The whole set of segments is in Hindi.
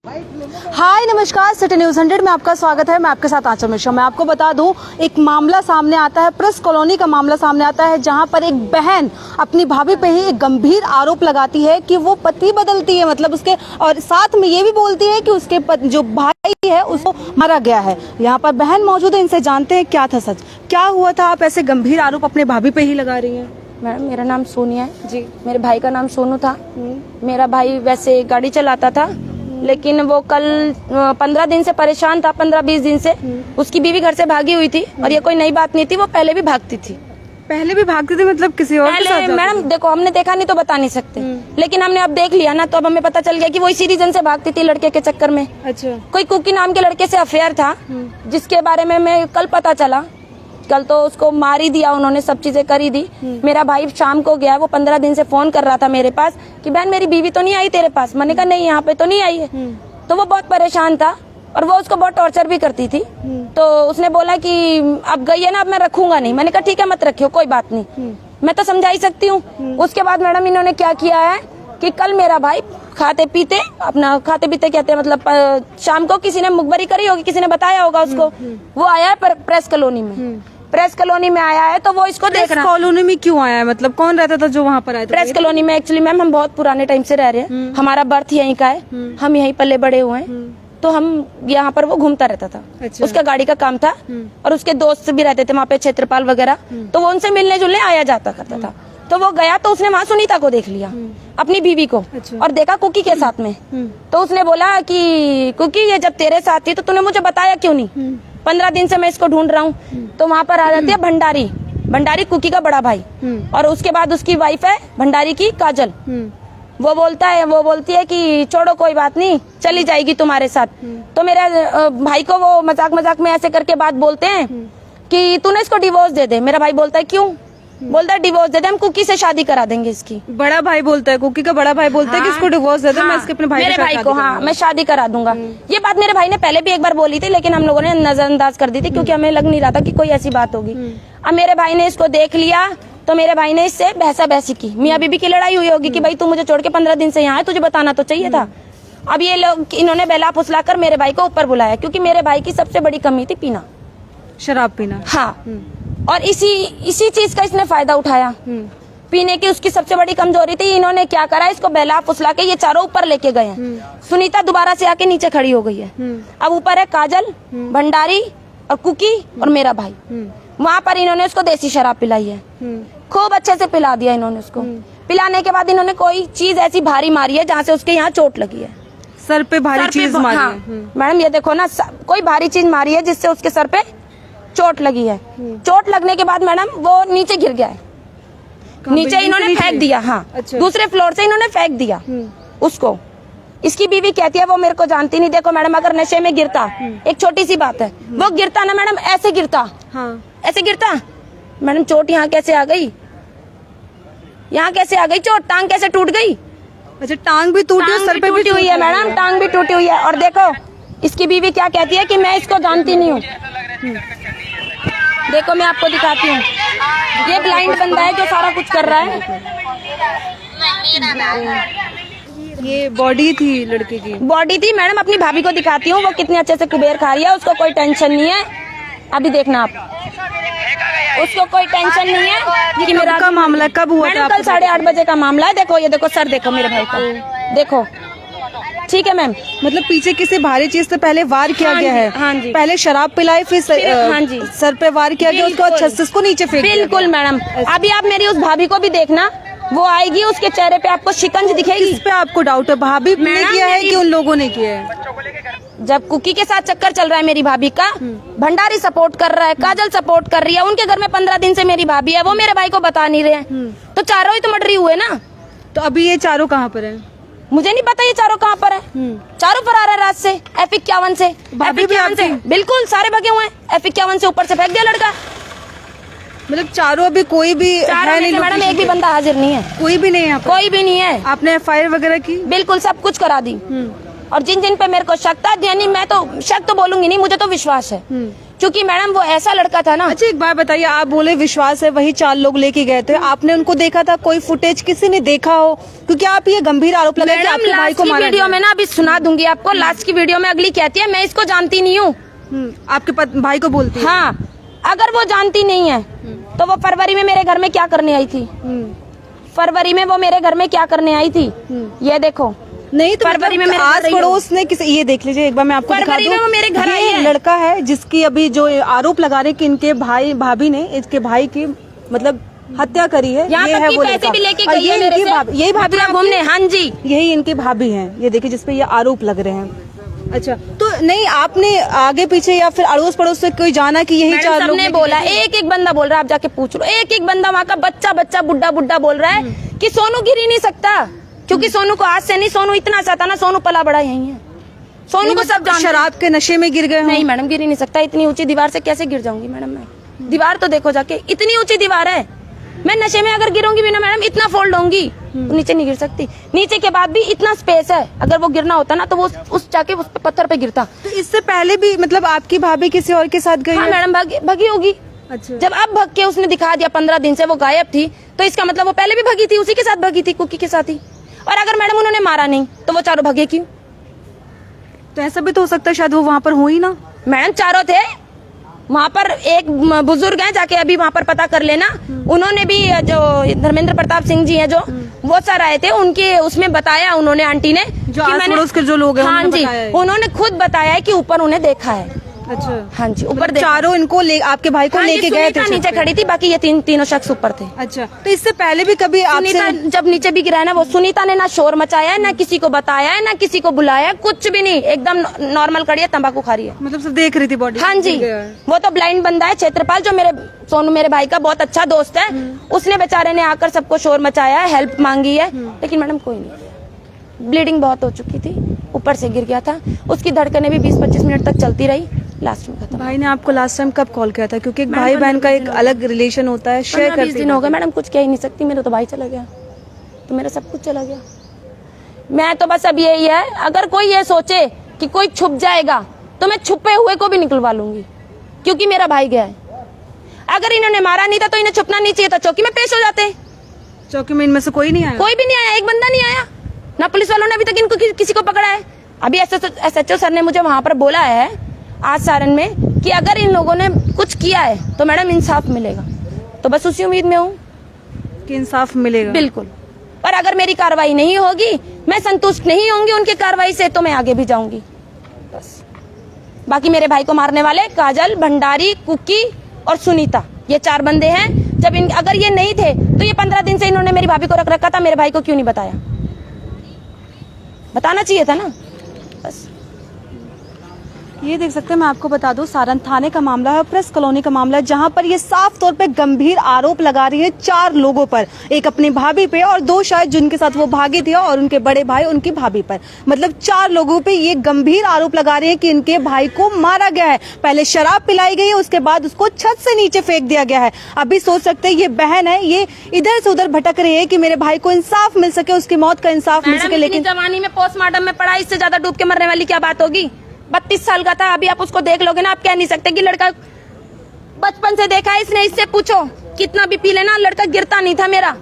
हाय नमस्कार, सिटी न्यूज़ 100 में आपका स्वागत है। मैं आपके साथ आंचल मिश्रा। मैं आपको बता दूं, एक मामला सामने आता है, प्रेस कॉलोनी का मामला सामने आता है, जहां पर एक बहन अपनी भाभी पे ही एक गंभीर आरोप लगाती है कि वो पति बदलती है, मतलब उसके, और साथ में ये भी बोलती है कि उसके जो भाई है उसको मारा गया है। यहाँ पर बहन मौजूद है, इनसे जानते हैं क्या था सच, क्या हुआ था। आप ऐसे गंभीर आरोप अपने भाभी पे ही लगा रही हैं। मैडम, मेरा नाम सोनिया है जी। मेरे भाई का नाम सोनू था। मेरा भाई वैसे गाड़ी चलाता था, लेकिन वो कल 15 दिन से परेशान था, 15-20 दिन से। उसकी बीवी घर से भागी हुई थी और ये कोई नई बात नहीं थी, वो पहले भी भागती थी। पहले भी भागती थी मतलब किसी और के साथ जाती? मैडम देखो, हमने देखा नहीं तो बता नहीं सकते, लेकिन हमने अब देख लिया ना, तो अब हमें पता चल गया कि वो इसी रीजन से भागती थी, लड़के के चक्कर में। अच्छा। कोई कुकी नाम के लड़के से अफेयर था, जिसके बारे में मैं कल पता चला। कल तो उसको मार ही दिया उन्होंने, सब चीजें करी दी। मेरा भाई शाम को गया, वो 15 दिन से फोन कर रहा था मेरे पास कि बहन मेरी बीवी तो नहीं आई तेरे पास। मैंने कहा नहीं, यहाँ पे तो नहीं आई है। तो वो बहुत परेशान था और वो उसको बहुत टॉर्चर भी करती थी। तो उसने बोला कि अब गई है ना, अब मैं रखूंगा नहीं। मैंने कहा ठीक है, मत रखियो, कोई बात नहीं, मैं तो समझा ही सकती हूँ। उसके बाद मैडम इन्होंने क्या किया है कि कल मेरा भाई खाते पीते कहते हैं, मतलब शाम को किसी ने मुखबरी करी होगी, किसी ने बताया होगा उसको। वो आया है प्रेस कॉलोनी में, प्रेस कॉलोनी में आया है, तो वो इसको देख रहा है। कॉलोनी में क्यों आया है, मतलब कौन रहता था जो वहाँ पर आया था? प्रेस कॉलोनी में एक्चुअली मैम हम बहुत पुराने टाइम से रह रहे हैं, हमारा बर्थ यहीं का है, हम यहीं पले बड़े हुए हैं। तो हम यहाँ पर वो घूमता रहता था। अच्छा। उसका गाड़ी का काम था और उसके दोस्त भी रहते थे वहाँ पे, क्षेत्रपाल वगैरह, तो वो उनसे मिलने जुलने आया जाता करता था। तो वो गया तो उसने वहाँ सुनीता को देख लिया, अपनी बीवी को। अच्छा। और देखा कुकी के साथ में। तो उसने बोला कि कुकी, ये जब तेरे साथ थी तो तूने मुझे बताया क्यों नहीं? 15 दिन से मैं इसको ढूंढ रहा हूँ। तो वहाँ पर आ जाती है भंडारी कुकी का बड़ा भाई, और उसके बाद उसकी वाइफ है भंडारी की काजल। वो बोलती है कि छोड़ो कोई बात नहीं, चली जाएगी तुम्हारे साथ। तो मेरे भाई को वो मजाक में ऐसे करके बात बोलते हैं कि तूने इसको डिवोर्स दे दे। मेरा भाई बोलता है क्यों? बोलता है डिवोर्स दे दे, हम कुकी से शादी करा देंगे इसकी। बड़ा भाई बोलता है, कुकी का बड़ा भाई बोलता है कि इसको डिवोर्स दे दे, मैं इसके अपने भाई मेरे भाई को, हाँ, मैं शादी करा दूंगा। ये बात मेरे भाई ने पहले भी एक बार बोली थी, लेकिन हम लोगों ने नजरअंदाज कर दी थी, क्योंकि हमें लग नहीं रहा था कि कोई ऐसी बात होगी। अब मेरे भाई ने इसको देख लिया, तो मेरे भाई ने इससे बहसा-बहसी की। मियाँ बीबी की लड़ाई हुई होगी कि भाई तू मुझे छोड़ के 15 दिन से यहाँ है, तुझे बताना तो चाहिए था। अब ये लोग, इन्होंने बहला फुसला कर मेरे भाई को ऊपर बुलाया, क्योंकि मेरे भाई की सबसे बड़ी कमी थी पीना, शराब पीना। हाँ, और इसी चीज का इसने फायदा उठाया। पीने की उसकी सबसे बड़ी कमजोरी थी। इन्होंने क्या करा, इसको बहला फुसला के ये चारों ऊपर लेके गए हैं। सुनीता दोबारा से आके नीचे खड़ी हो गई है। अब ऊपर है काजल, भंडारी और कुकी और मेरा भाई। वहाँ पर इन्होंने उसको देसी शराब पिलाई है, खूब अच्छे से पिला दिया इन्होंने उसको। पिलाने के बाद इन्होंने कोई चीज ऐसी भारी मारी है जहाँ से उसके यहाँ चोट लगी है, सर पे भारी चीज मारी है। मैडम ये देखो ना, कोई भारी चीज मारी है जिससे उसके सर पे चोट लगी है। चोट लगने के बाद मैडम वो नीचे गिर गया है, नीचे इन्होंने फेंक दिया। हाँ, अच्छा। दूसरे फ्लोर से इन्होंने फेंक दिया उसको। इसकी बीवी कहती है वो मेरे को जानती नहीं। देखो मैडम, अगर नशे में गिरता, एक छोटी सी बात है, वो गिरता ना मैडम, ऐसे गिरता, हाँ। ऐसे गिरता। मैडम चोट यहाँ कैसे आ गई, यहाँ कैसे आ गई चोट? टांग कैसे टूट गई? अच्छा, टांग भी टूटी है, सर पे भी टूटी हुई है मैडम, टांग भी टूटी हुई है। और देखो इसकी बीवी क्या कहती है कि मैं इसको जानती नहीं हूँ। देखो मैं आपको दिखाती हूँ, ये ब्लाइंड बंदा है जो सारा कुछ कर रहा है। ये बॉडी थी लड़के की, बॉडी थी मैडम, अपनी भाभी को दिखाती हूँ, वो कितने अच्छे से कुबेर खा रही है, उसको कोई टेंशन नहीं है। अभी देखना आप, उसको कोई टेंशन नहीं है कि मेरा का मामला कब हुआ था? कल 8:30 बजे का मामला है। देखो ये देखो सर, देखो मेरे भाई का, देखो, ठीक है मैम। मतलब पीछे किसी भारी चीज से पहले वार किया गया है। हाँ जी। पहले शराब पिलाई, फिर हाँ जी, सर पे वार किया गया, उसके बाद छत्तीस को नीचे फेंक दिया। बिल्कुल मैडम। अभी आप मेरी उस भाभी को भी देखना, वो आएगी, उसके चेहरे पे आपको शिकंज दिखेगी। इस पे आपको डाउट है भाभी ने किया है कि उन लोगों ने किया है? जब कुकी के साथ चक्कर चल रहा है मेरी भाभी का, भंडारी सपोर्ट कर रहा है, काजल सपोर्ट कर रही है, उनके घर में 15 दिन से मेरी भाभी है, वो मेरे भाई को बता नहीं रहे हैं, तो चारों ही तो मर्डरी हुए ना। तो अभी ये चारों कहाँ पर है? मुझे नहीं पता ये चारों कहाँ पर है। चारों फरार है रात से, F51 से। भाभी भी F51 से बिल्कुल सारे भगे हुए हैं। F51 से ऊपर से फेंक दिया लड़का। मतलब चारों अभी कोई भी है नहीं? मैडम एक भी बंदा हाजिर नहीं है, कोई भी नहीं है, कोई भी नहीं है। आपने FIR वगैरह की? बिल्कुल सब कुछ करा दी। और जिन जिन पे मेरे को शक था, यानी मैं तो शक तो बोलूंगी नहीं, मुझे तो विश्वास है क्योंकि मैडम वो ऐसा लड़का था ना। अच्छा एक बात बताइए, आप बोले विश्वास है वही 4 लोग लेके गए थे, आपने उनको देखा था? कोई फुटेज किसी ने देखा हो? क्योंकि आप ये गंभीर आरोप लगा कि आपके भाई को मारा वीडियो में ना अभी सुना दूंगी आपको। लास्ट की वीडियो में अगली कहती है मैं इसको जानती नहीं हूँ। आपके भाई को बोलती है? हाँ, अगर वो जानती नहीं है तो वो फरवरी में मेरे घर में क्या करने आई थी? फरवरी में वो मेरे घर में क्या करने आई थी? ये देखो। नहीं तो फरवरी में मेरे आस घर पड़ोस ने किसी, ये देख लीजिए एक बार मैं आपको दिखा फरवरी में दूं। वो मेरे घर आई ये है। लड़का है जिसकी अभी जो आरोप लगा रहे कि इनके भाई भाभी ने इसके भाई की मतलब हत्या करी है। यहाँ ये तक है कि वो पैसे लड़का। भी लेके और गई है ये मेरे इनकी से भाभी, यही भाभी मथुरा घूमने। हाँ जी, यही इनकी भाभी हैं। ये देखिए जिसपे ये आरोप लग रहे हैं। अच्छा तो नहीं आपने आगे पीछे या फिर अड़ोस पड़ोस से कोई जाना कि यही 4 लोग? सबने बोला, एक बंदा बोल रहा है, आप जाके पूछ लो। एक बंदा वहाँ का बच्चा बुड्ढा बोल रहा है कि सोनू गिर ही नहीं सकता, क्योंकि सोनू को आज से नहीं, सोनू इतना सा था ना, सोनू पला बड़ा यही है। सोनू को सब जानते हैं। शराब के नशे में गिर गए हो? नहीं मैडम, गिर ही नहीं सकता। इतनी ऊंची दीवार से कैसे गिर जाऊंगी मैडम मैं? दीवार तो देखो जाके, इतनी ऊंची दीवार है। मैं नशे में अगर गिरूंगी भी ना मैडम, इतना फोल्ड होंगी तो नीचे नहीं गिर सकती। नीचे के बाद भी इतना स्पेस है, अगर वो गिरना होता ना तो वो उस जाके उस पत्थर पे गिरता। तो इससे पहले भी मतलब आपकी भाभी किसी और के साथ गई हाँ है? मैडम, भगी होगी। अच्छा। जब अब भग के उसने दिखा दिया 15 दिन से वो गायब थी, तो इसका मतलब वो पहले भी भगी थी, उसी के साथ भगी थी, कुकी के साथ ही। और अगर मैडम उन्होंने मारा नहीं तो वो चारों भगे क्यों? तो ऐसा भी तो हो सकता है शायद वो वहाँ पर हो ही ना। मैडम चारों थे वहाँ पर। एक बुजुर्ग हैं, जाके अभी वहाँ पर पता कर लेना। उन्होंने भी, जो धर्मेंद्र प्रताप सिंह जी हैं जो, वो सर आए थे, उनके उसमें बताया उन्होंने, आंटी ने, जो आस पड़ोस के जो लोग हैं हाँ उन्होंने जी, बताया है। उन्होंने खुद बताया है कि ऊपर उन्हें देखा है। अच्छा हाँ जी, ऊपर मतलब चारों इनको आपके भाई को हाँ जी, लेके गए थे? सुनीता नीचे खड़ी थी, बाकी ये तीनों शख्स ऊपर थे। अच्छा तो इससे पहले भी कभी सुनीता आपसे जब नीचे भी गिरा है ना, वो सुनीता ने ना शोर मचाया है, ना किसी को बताया है, ना किसी को बुलाया, कुछ भी नहीं, एकदम नॉर्मल खड़ी है, तंबाकू खा रही है। मतलब सब देख रही थी बॉडी? हाँ जी, वो तो ब्लाइंड बंदा है क्षेत्रपाल, जो सोनू मेरे भाई का बहुत अच्छा दोस्त है। उसने बेचारे ने आकर सबको शोर मचाया है, हेल्प मांगी है, लेकिन मैडम कोई नहीं। ब्लीडिंग बहुत हो चुकी थी, ऊपर से गिर गया था, उसकी धड़कनें भी 20-25 मिनट तक चलती रही, लास्ट में खत्म। भाई ने आपको लास्ट टाइम कब कॉल किया था? क्योंकि एक भाई बहन का एक अलग रिलेशन होता है, शेयर 15-20 करते दिन हो गए मैडम, कुछ कह ही नहीं सकती। मेरा तो भाई चला गया, तो मेरा सब कुछ चला गया। मैं तो बस अब यही है, अगर कोई ये सोचे कि कोई छुप जाएगा तो मैं छुपे हुए को भी निकलवा लूंगी, क्योंकि मेरा भाई गया है। अगर इन्होंने मारा नहीं था तो इन्हें छुपना नहीं चाहिए था, चौकी में पेश हो जाते। चौकी में इनमें से कोई नहीं आया? कोई भी नहीं आया, एक बंदा नहीं आया ना। पुलिस वालों ने अभी तक इनको किसी को पकड़ा है। अभी SHO सर ने मुझे वहां पर बोला है आज सारण में कि अगर इन लोगों ने कुछ किया है तो मैडम इंसाफ मिलेगा। तो बस उसी उम्मीद में हूँ कि इंसाफ मिलेगा। बिल्कुल। पर अगर मेरी कार्रवाई नहीं होगी, मैं संतुष्ट नहीं होंगी उनकी कार्रवाई से, तो मैं आगे भी जाऊंगी बस। बाकी मेरे भाई को मारने वाले काजल, भंडारी, कुकी और सुनीता, ये 4 बंदे हैं। जब अगर ये नहीं थे तो ये 15 दिन से इन्होंने मेरी भाभी को रख रखा था, मेरे भाई को क्यों नहीं बताया? बताना चाहिए था ना। बस ये देख सकते हैं, मैं आपको बता दूं सारण थाने का मामला है, प्रेस कॉलोनी का मामला है, जहां पर ये साफ तौर पे गंभीर आरोप लगा रही है 4 लोगों पर, एक अपनी भाभी पे और 2 शायद जिनके साथ वो भागी थी, और उनके बड़े भाई उनकी भाभी पर। मतलब 4 लोगों पे ये गंभीर आरोप लगा रही है कि इनके भाई को मारा गया है। पहले शराब पिलाई गई है, उसके बाद उसको छत से नीचे फेंक दिया गया है। अभी सोच सकते हैं ये बहन है, ये इधर से उधर भटक रही है कि मेरे भाई को इंसाफ मिल सके, उसकी मौत का इंसाफ मिल सके। लेकिन जवानी में पोस्टमार्टम में पड़ा, इससे ज्यादा डूब के मरने वाली क्या बात होगी? 32 साल का था। अभी आप उसको देख लोगे ना, आप कह नहीं सकते कि लड़का बचपन से देखा है इसने। इससे पूछो कितना भी पी लेना, लड़का गिरता नहीं था मेरा।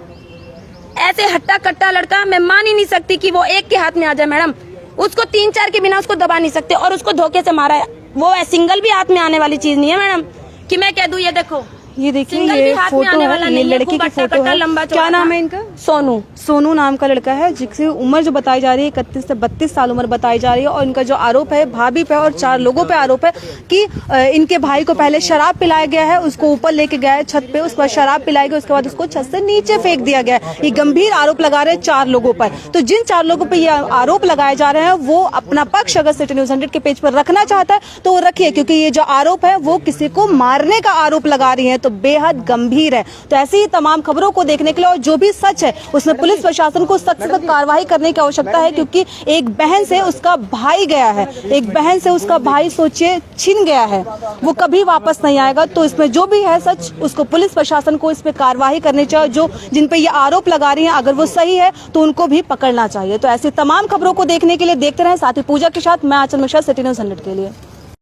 ऐसे हट्टा कट्टा लड़का, मैं मान ही नहीं सकती कि वो एक के हाथ में आ जाए मैडम। उसको 3-4 के बिना उसको दबा नहीं सकते, और उसको धोखे से मारा है। वो सिंगल भी हाथ में आने वाली चीज नहीं है मैडम कि मैं कह दूं ये देखो। ये देखिए, सिंगल भी ये हाथ में फोटो आने है, वाला ये नहीं है, लड़की खूब की हट्टा फोटो कट्टा, है। लंबा चौड़ा क्या नाम था। है इनका? सोनू। सोनू नाम का लड़का है, जिसकी उम्र जो बताई जा रही है 31 से 32 साल उम्र बताई जा रही है। और इनका जो आरोप है भाभी पे और 4 लोगों पे आरोप है कि इनके भाई को पहले शराब पिलाया गया है, उसको ऊपर लेके गया है छत पे, उसके बाद शराब पिलाई गई, उसके बाद उसको छत से नीचे फेंक दिया गया है। ये गंभीर आरोप लगा रहे हैं 4 लोगों पर। तो जिन 4 लोगों पर ये आरोप लगाए जा रहे हैं, वो अपना पक्ष अगर सिटी न्यूज 100 के पेज पर रखना चाहता है तो वो रखिए, क्योंकि ये जो आरोप है वो किसी को मारने का आरोप लगा रही है, तो बेहद गंभीर है। तो ऐसी ही तमाम खबरों को देखने के लिए, और जो भी सच है उसमें पुलिस प्रशासन को सख्त से कार्रवाई करने की आवश्यकता है, क्योंकि एक बहन से उसका भाई गया है, एक बहन से उसका भाई सोचिए छिन गया है, वो कभी वापस नहीं आएगा। तो इसमें जो भी है सच, उसको पुलिस प्रशासन को इस पे कार्रवाई करनी चाहिए। जो जिन पे ये आरोप लगा रही हैं, अगर वो सही है तो उनको भी पकड़ना चाहिए। तो ऐसी तमाम खबरों को देखने के लिए देखते रहें, साथ ही पूजा के साथ मैं आंचल मिश्रा, सिटी न्यूज 100 के लिए।